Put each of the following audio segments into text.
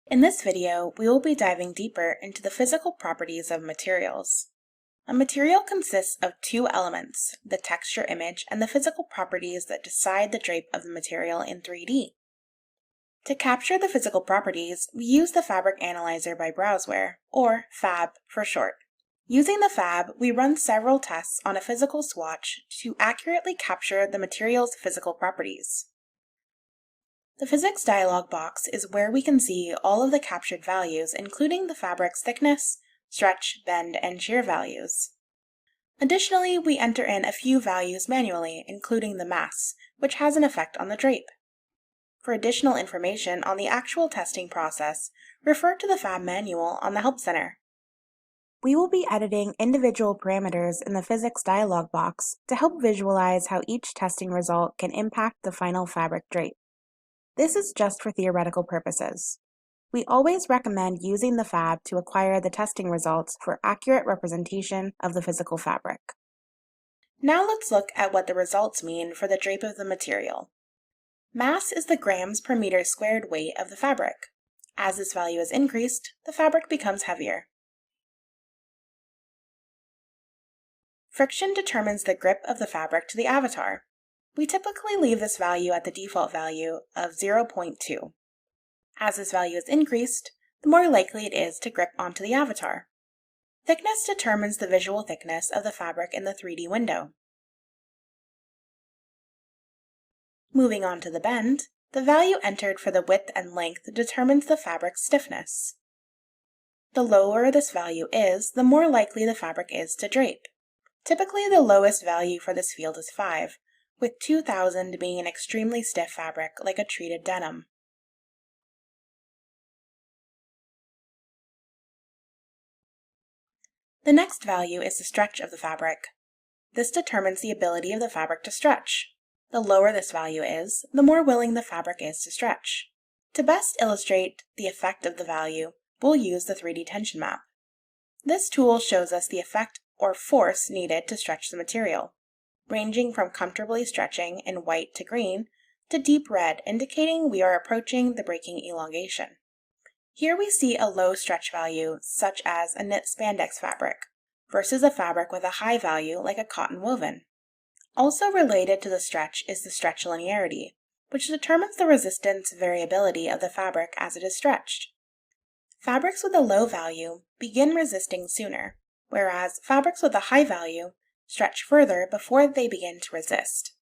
In this video, we will be diving deeper into the physical properties of materials. A material consists of two elements, the texture image and the physical properties that decide the drape of the material in 3D. To capture the physical properties, we use the Fabric Analyzer by Browseware, or FAB for short. Using the FAB, we run several tests on a physical swatch to accurately capture the material's physical properties. The physics dialog box is where we can see all of the captured values, including the fabric's thickness, stretch, bend, and shear values. Additionally, we enter in a few values manually, including the mass, which has an effect on the drape. For additional information on the actual testing process, refer to the FAB manual on the Help Center. We will be editing individual parameters in the physics dialog box to help visualize how each testing result can impact the final fabric drape. This is just for theoretical purposes. We always recommend using the FAB to acquire the testing results for accurate representation of the physical fabric. Now let's look at what the results mean for the drape of the material. Mass is the grams per meter squared weight of the fabric. As this value is increased, the fabric becomes heavier. Friction determines the grip of the fabric to the avatar. We typically leave this value at the default value of 0.2. As this value is increased, the more likely it is to grip onto the avatar. Thickness determines the visual thickness of the fabric in the 3D window. Moving on to the bend, the value entered for the width and length determines the fabric's stiffness. The lower this value is, the more likely the fabric is to drape. Typically, the lowest value for this field is 5, with 2000 being an extremely stiff fabric like a treated denim. The next value is the stretch of the fabric. This determines the ability of the fabric to stretch. The lower this value is, the more willing the fabric is to stretch. To best illustrate the effect of the value, we'll use the 3D tension map. This tool shows us the effect or force needed to stretch the material, ranging from comfortably stretching in white to green to deep red, indicating we are approaching the breaking elongation. Here we see a low stretch value, such as a knit spandex fabric, versus a fabric with a high value like a cotton woven. Also related to the stretch is the stretch linearity, which determines the resistance variability of the fabric as it is stretched. Fabrics with a low value begin resisting sooner, whereas fabrics with a high value stretch further before they begin to resist.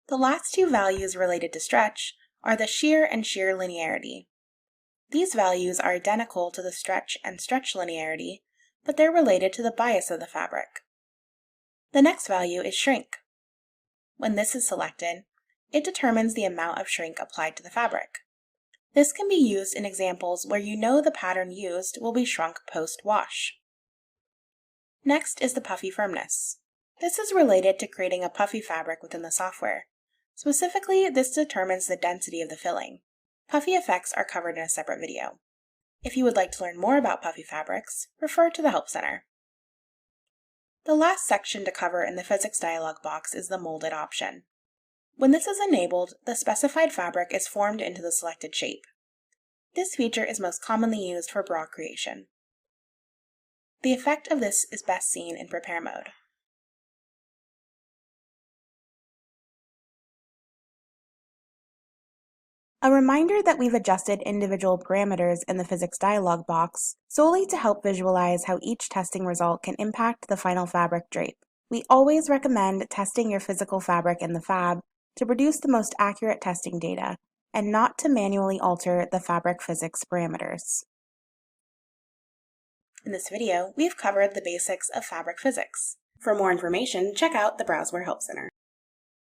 The last two values related to stretch are the shear and shear linearity. These values are identical to the stretch and stretch linearity, but they're related to the bias of the fabric. The next value is shrink. When this is selected, it determines the amount of shrink applied to the fabric. This can be used in examples where you know the pattern used will be shrunk post-wash. Next is the puffy firmness. This is related to creating a puffy fabric within the software. Specifically, this determines the density of the filling. Puffy effects are covered in a separate video. If you would like to learn more about puffy fabrics, refer to the Help Center. The last section to cover in the physics dialog box is the molded option. When this is enabled, the specified fabric is formed into the selected shape. This feature is most commonly used for bra creation. The effect of this is best seen in prepare mode. A reminder that we've adjusted individual parameters in the physics dialog box solely to help visualize how each testing result can impact the final fabric drape. We always recommend testing your physical fabric in the FAB to produce the most accurate testing data, and not to manually alter the fabric physics parameters. In this video, we've covered the basics of fabric physics. For more information, check out the Browseware Help Center.